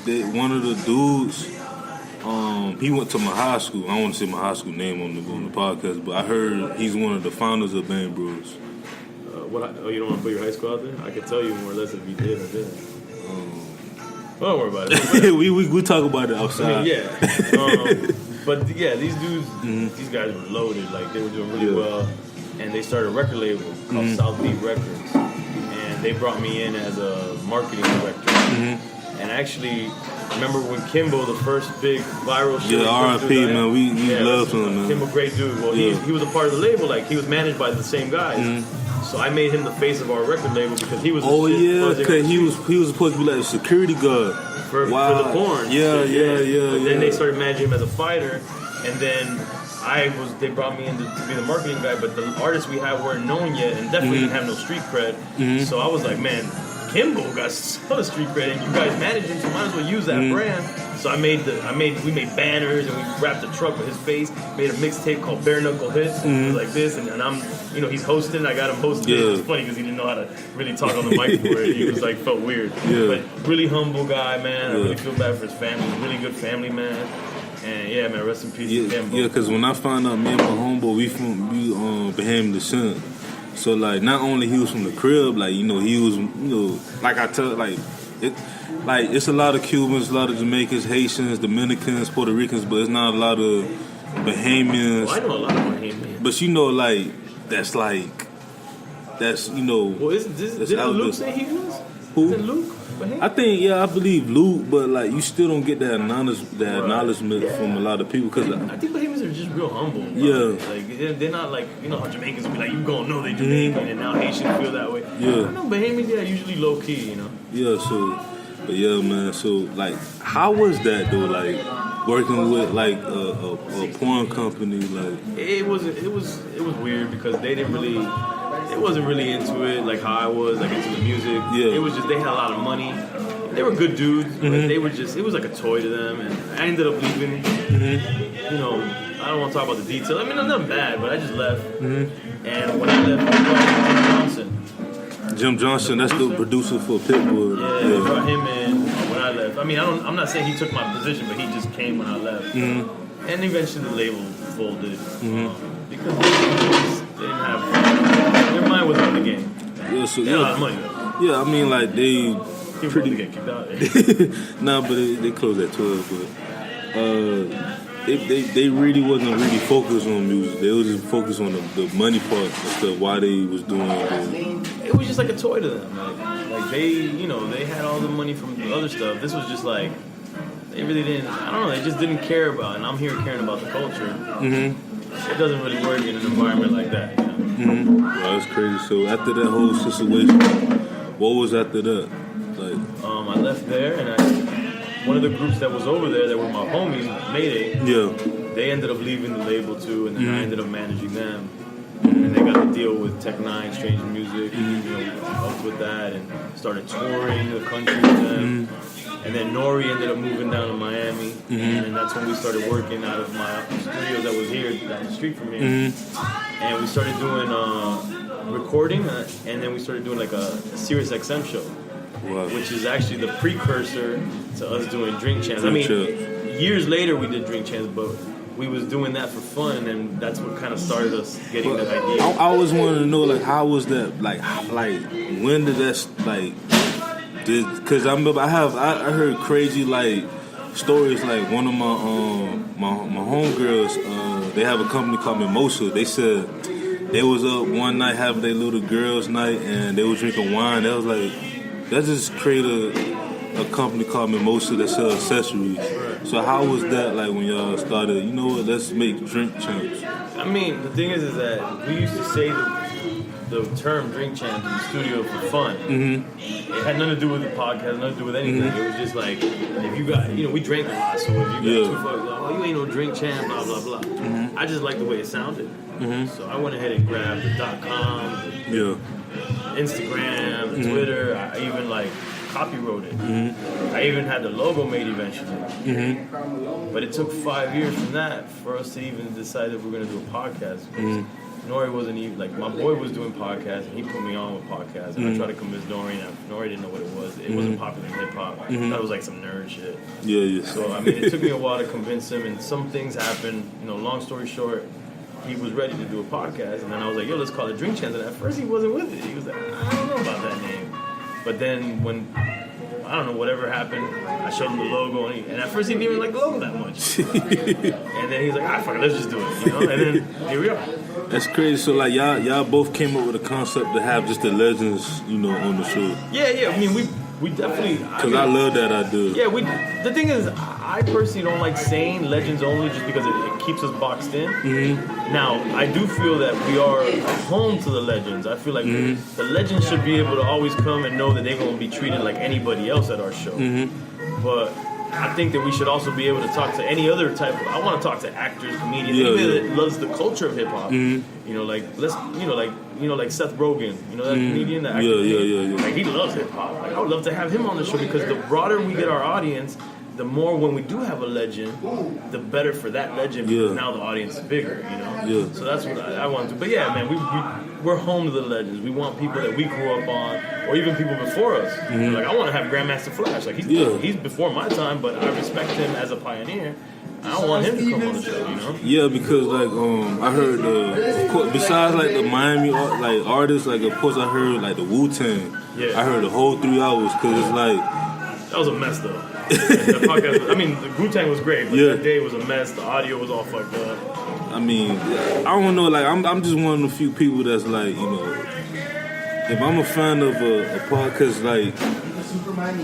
one of the dudes, he went to my high school. I don't want to say my high school name on the podcast, but I heard he's one of the founders of Bang Bros. You don't want to put your high school out there? I could tell you more or less if you did or didn't. Don't worry about it. we talk about it outside. I mean, yeah. But yeah, these dudes, these guys were loaded. Like, they were doing really well. And they started a record label called South Beat Records. And they brought me in as a marketing director. And actually, remember when Kimbo, the first big viral shit? Yeah, R.I.P. man, we love him, man. Kimbo, great dude. Well, he was a part of the label. Like, he was managed by the same guys. So I made him the face of our record label because he was. Because he was supposed to be like a security guard for the porn. Yeah. Then they started managing him as a fighter, and then they brought me in to be the marketing guy. But the artists we had weren't known yet, and definitely didn't have no street cred. So I was like, man, Kimbo got some street cred, and you guys manage him, so might as well use that brand. So we made banners, and we wrapped the truck with his face. Made a mixtape called Bare Knuckle Hits, like this, and I'm, he's hosting. I got him hosting. It was funny because he didn't know how to really talk on the mic for it. He was like, felt weird. But really humble guy, man. I really feel bad for his family. He's a really good family man. And yeah, man, rest in peace to him. Yeah, because when I found out me and my homeboy, we Bahamian descent. So like, not only he was from the crib, like he was, like I tell, it's a lot of Cubans, a lot of Jamaicans, Haitians, Dominicans, Puerto Ricans, but it's not a lot of Bahamians. Well, I know a lot of Bahamians. But that's Well, didn't Luke say he was? Who? Is it Luke? Bahamian? I think, I believe Luke, but like you still don't get that acknowledgement from a lot of people. Cause I think Bahamians are just real humble. Bro. Yeah. Like, they're not like, how Jamaicans be like, you gonna know they Jamaican, and now Haitians feel that way. Yeah. I know Bahamians, usually low key, Yeah, but yeah, man. So like, how was that though? Like working with like a porn company, like it was weird because they wasn't really into it like how I was, like into the music. It was just they had a lot of money. They were good dudes, but they were just, it was like a toy to them, and I ended up leaving. I don't want to talk about the details. I mean, nothing bad, but I just left. And when I left, I brought Jim Johnson, that's the producer for Pitbull. Yeah, I brought him in when I left. I mean, I'm not saying he took my position, but he just came when I left. And eventually the label folded because they didn't have, their mind was on the game. They had a lot of money. Yeah, I mean, like they pretty get kicked out. Nah, but they closed at 12. But they really wasn't really focused on music. They was just focused on the money part and stuff. Why they was doing it was just like a toy to them. Like they, they had all the money from the other stuff. This was just like they really didn't. I don't know. They just didn't care about. And I'm here caring about the culture. It doesn't really work in an environment like that. Well, that's crazy. So after that whole situation, what was after that? Like, I left there, and one of the groups that was over there that were my homies, Mayday. They ended up leaving the label too, and then I ended up managing them. And they got to deal with Tech Nine, Strange Music, helped with that, and started touring the country with them. And then Nori ended up moving down to Miami, and that's when we started working out of my studio that was here down the street from here. And we started doing recording, and then we started doing like a Sirius XM show, which is actually the precursor to us doing Drink Champs. I mean, years later we did Drink Champs, but we was doing that for fun, and that's what kind of started us getting that idea. I always wanted to know, like, how was that, like when did that, like, because I remember I heard crazy, like, stories, like, one of my homegirls, they have a company called Mimosa. They said they was up one night having their little girls' night, and they was drinking wine. They was like, let's just create a company called Mimosa that sells accessories. So how was that like when y'all started, let's make Drink Champs? I mean, the thing is that we used to say the term Drink Champs in the studio for fun. It had nothing to do with the podcast, nothing to do with anything. It was just like, if you got, we drank a lot, so if you got two folks, like, you ain't no drink champ, blah, blah, blah. I just liked the way it sounded. So I went ahead and grabbed the .com, Instagram, Twitter. I even copywrote it. I even had the logo made eventually. But it took 5 years from that for us to even decide that we're going to do a podcast. Nori wasn't even, like, my boy was doing podcasts, and he put me on with podcasts, and I tried to convince Nori, and Nori didn't know what it was. It wasn't popular in hip-hop. I thought it was, like, some nerd shit. Yeah. So, I mean, it took me a while to convince him, and some things happened. You know, long story short, he was ready to do a podcast, and then I was like, yo, let's call it Drink Champs, and at first he wasn't with it. He was like, I don't know about that name. But then when, I don't know, whatever happened, I showed him the logo, and at first he didn't even like the logo that much. And then he's like, fuck it, let's just do it, you know? And then here we are. That's crazy. So like y'all both came up with a concept to have just the legends, you know, on the show. Yeah. I mean, we definitely. Because I love that idea. Yeah, the thing is, I personally don't like saying legends only just because it keeps us boxed in. Mm-hmm. Now, I do feel that we are home to the legends. I feel like the legends should be able to always come and know that they're going to be treated like anybody else at our show. Mm-hmm. But I think that we should also be able to talk to any other type of. I want to talk to actors, comedians, anybody that loves the culture of hip hop. Mm-hmm. You know, like like Seth Rogen. You know that comedian, that actor. Yeah. Like he loves hip hop. Like I would love to have him on the show because the broader we get our audience, the more when we do have a legend, the better for that legend because now the audience is bigger. You know. Yeah. So that's what I want to do. But yeah, man, we're home to the legends. We want people that we grew up on, or even people before us. Mm-hmm. Like I want to have Grandmaster Flash. Like he's before my time, but I respect him as a pioneer. I don't want him to come on the show, you know? Yeah, because like I heard of course, besides like the Miami like artists, like of course I heard like the Wu-Tang. Yeah. I heard the whole 3 hours because it's like that was a mess though. The podcast, I mean, the Wu-Tang was great, but that day was a mess. The audio was all fucked up. I mean, I don't know. Like I'm just one of the few people that's like, you know, if I'm a fan of a podcast, like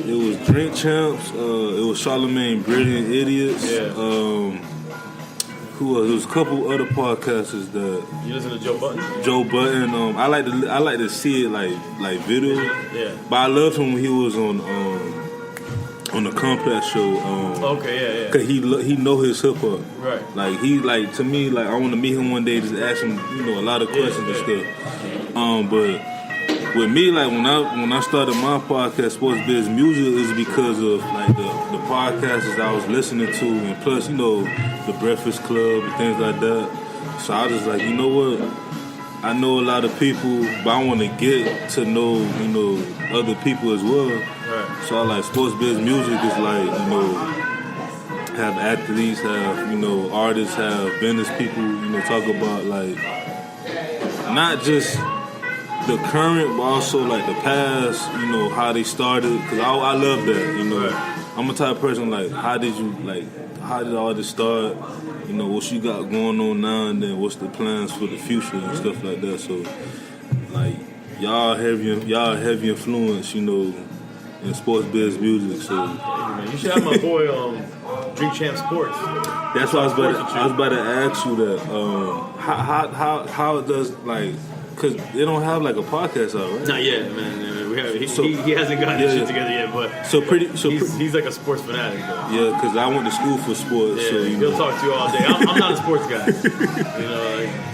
it was Drink Champs, it was Charlamagne, Brilliant Idiots. Yeah. Who else? There was a couple other podcasters that you listen to Joe Budden. Joe Budden. I like to see it like video. Yeah. But I loved him when he was on the Complex show. Okay, yeah. Cause he know his hip hop. Right. Like he like to me like I want to meet him one day, just ask him a lot of questions and stuff. But with me, like when I started my podcast, Sports Biz Music, is because of like the podcasters I was listening to, and plus the Breakfast Club and things like that. So I was just like, you know what? I know a lot of people, but I want to get to know other people as well. Right. So I like Sports Biz Music is like have athletes, have artists, have business people, talk about like not just the current, but also like the past, how they started. Cause I love that, I'm a type of person like, how did all this start? What you got going on now, and then what's the plans for the future and stuff like that. So, like, y'all heavy influence, in Sports Biz Music. So, you should have my boy Drink Champ Sports. That's what I was about to ask you that. How does like? Because they don't have like a podcast out, right? Not yet, man. He hasn't gotten his shit together yet, but he's like a sports fanatic, though. Yeah, because I went to school for sports. Yeah, so he'll talk to you all day. I'm not a sports guy.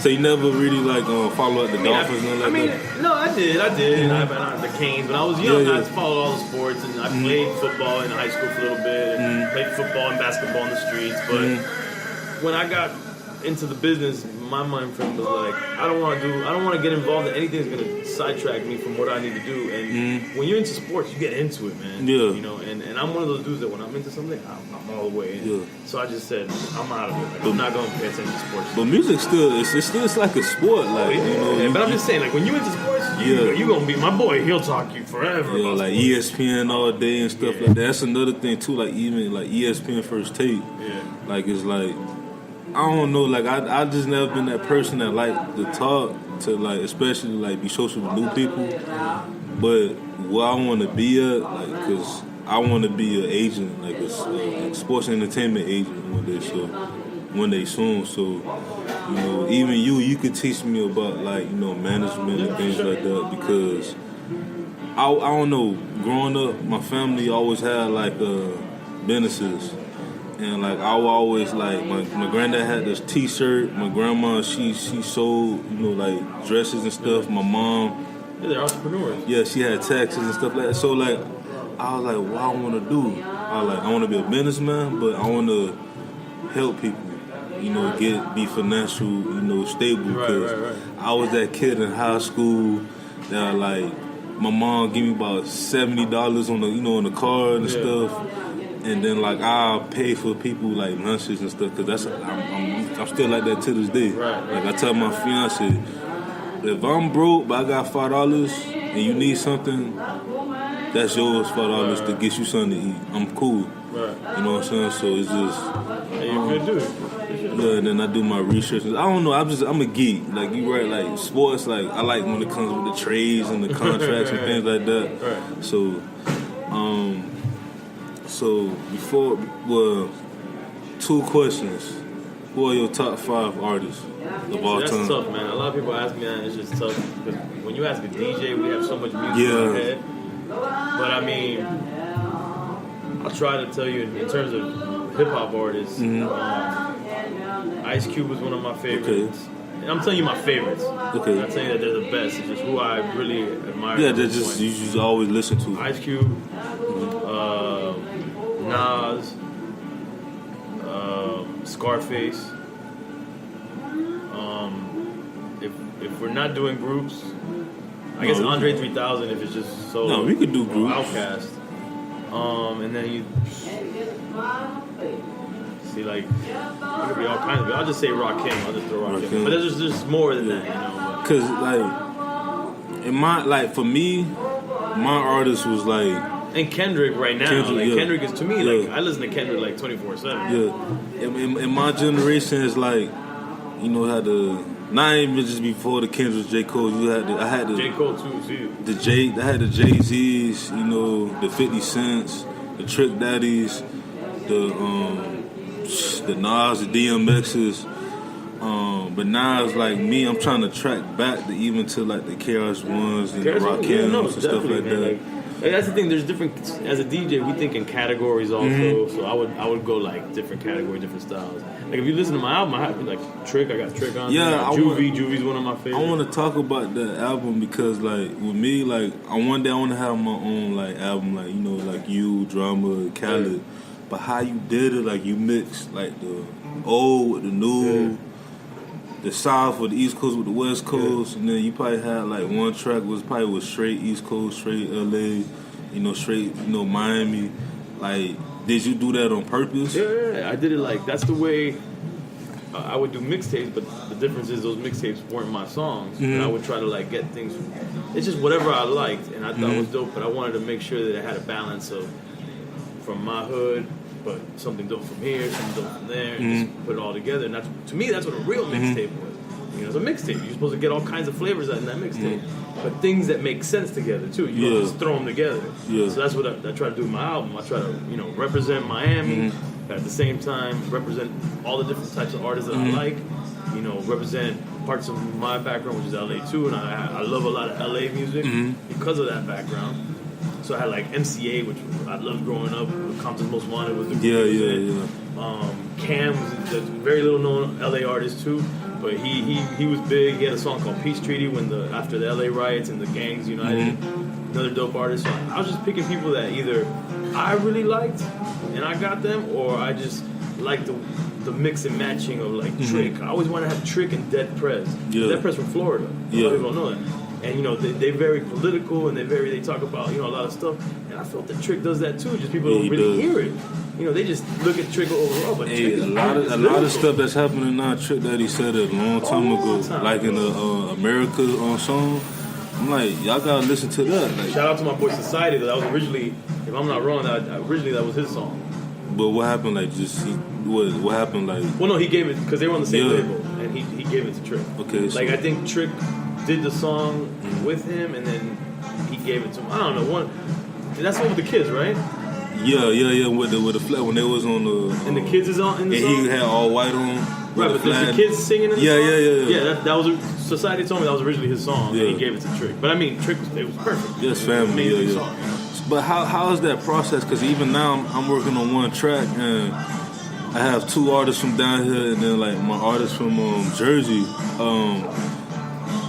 So you never really like follow up the Dolphins and like that? No, I did. Mm-hmm. The Canes. When I was young, I followed all the sports, and I played football in high school for a little bit, and played football and basketball in the streets. But when I got into the business, my mind frame was like, I don't want to get involved in anything that's going to sidetrack me from what I need to do. And when you're into sports, you get into it, man. Yeah. And I'm one of those dudes that when I'm into something, I'm all the way in. Yeah. So I just said, I'm out of it. Like, I'm not going to pay attention to sports. But music it's like a sport, like But I'm just saying, like when you into sports, you're gonna be my boy. He'll talk to you forever. Yeah, like sports. ESPN all day and stuff like that. That's another thing too. Like even like ESPN First Take. Yeah. Like it's like. I don't know, like I just never been that person that like to talk to like, especially like be social with new people. But where I want to be at, like, cause I want to be an agent, like a sports entertainment agent one day soon. So, even you could teach me about like management and things like that because I don't know. Growing up, my family always had like businesses. And like I would always like my granddad had this T-shirt. My grandma she sold like dresses and stuff. My mom, they're entrepreneurs. Yeah, she had taxis and stuff like that. So like I was like, what I want to do? I want to be a businessman, but I want to help people. you know, be financial, you know, stable. Right. I was that kid in high school that like my mom gave me about $70 on the, you know, on the card and stuff, and then like I'll pay for people like lunches and stuff because I'm still like that to this day. Right. Like I tell my fiance, if I'm broke but I got $5 and you need something, that's yours $5 to get you something to eat. I'm cool. Right. You know what I'm saying? So it's just. Hey, you're a good dude. Yeah, and then I do my research. I don't know. I'm a geek. Like you right, like sports. Like I like when it comes with the trades and the contracts and things like that. Right. So before, 2 questions. Who are your top 5 artists of all that's time? That's tough, man. A lot of people ask me that. And it's just tough because when you ask a DJ, we have so much music in our head. But I mean, I'll try to tell you in terms of hip hop artists. Ice Cube was one of my favorites. Okay. And I'm telling you my favorites. Okay. I'm not saying that they're the best. It's just who I really admire. Yeah, they're just you just always listen to. Ice Cube, Nas, Scarface. If we're not doing groups, I guess Andre 3000 if it's just solo. No, we could do groups. Outkast. And then you see like it could be all kinds of. I'll just say Rakim. I'll just throw Rakim. But there's just more than that, you know. Cause like for me, my artist was like. And Kendrick right now, Kendrick is to me like I listen to Kendrick like 24/7. Yeah, in my generation, it's like you know how not even just before the Kendrick, J. Cole. I had the J. Cole too. See. I had the Jay-Z's, you know, the 50 Cents, the Trick Daddies, the Nas, the DMX's. But now it's like me. I'm trying to track back to even to like the KRS-Ones and the Rakims and stuff like that. Like, that's the thing. There's different. As a DJ, we think in categories also. So I would go like different category, different styles. Like if you listen to my album, I have like Trick. I got Trick on. Yeah, Juvie's one of my favorites. I want to talk about that album because like with me, like one day I want to have my own like album, like you know, like you, Drama, Khaled. Yeah. But how you did it, like you mixed like the old with the new. Yeah. The South with the East Coast with the West Coast, and then you probably had like one track was straight East Coast, straight LA, you know, straight, you know, Miami. Like, did you do that on purpose? Yeah, I did it like that's the way I would do mixtapes. But the difference is those mixtapes weren't my songs, and I would try to like get things. It's just whatever I liked, and I thought it was dope. But I wanted to make sure that it had a balance of from my hood. But something dope from here, something dope from there, and just put it all together. And to me, that's what a real mixtape was. You know, it's a mixtape. You're supposed to get all kinds of flavors out in that mixtape, but things that make sense together too. You don't just throw them together. Yeah. So that's what I try to do in my album. I try to, you know, represent Miami, but at the same time represent all the different types of artists that I like. You know, represent parts of my background, which is LA too, and I love a lot of LA music because of that background. So I had like MCA, which I loved growing up. Compton's Most Wanted was the group. Cam was a very little known LA artist too, but he was big. He had a song called Peace Treaty after the LA riots and the gangs united. Another dope artist. So I was just picking people that either I really liked and I got them, or I just liked the mix and matching of like Trick. I always wanted to have Trick and Dead Prez. Dead Prez from Florida. A lot of people don't know that. And you know they very political and they talk about, you know, a lot of stuff. And I felt that Trick does that too. Just people don't really hear it. You know, they just look at Trick overall. But Trick a lot of stuff that's happening now. Trick Daddy said it a long time ago, like in the America song. I'm like, y'all gotta listen to that. Like, shout out to my boy Society. That was originally, if I'm not wrong, originally that was his song. But what happened? Like, what happened? Like, well, no, he gave it because they were on the same label, and he gave it to Trick. Okay, like I think Trick did the song with him, and then he gave it to him. I don't know. That's one with the kids, right? Yeah. With the flag when they was on the and the kids is on in the and song. He had all white on. Right, but there's the kids singing in the song. Yeah. That was Society told me that was originally his song, and he gave it to Trick. But I mean, Trick it was perfect. Yes, family. Amazing song. But how is that process? Because even now I'm working on one track and I have 2 artists from down here, and then like my artist from Jersey.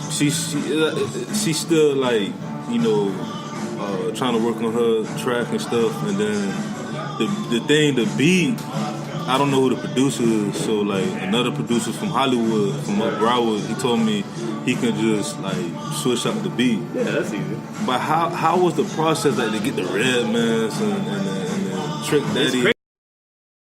She's still like, you know, trying to work on her track and stuff, and then the beat I don't know who the producer is, so like another producer from Hollywood, from Broward, he told me he can just like switch up the beat. Yeah, that's easy. But how was the process like to get the Red Mans and the Trick Daddy?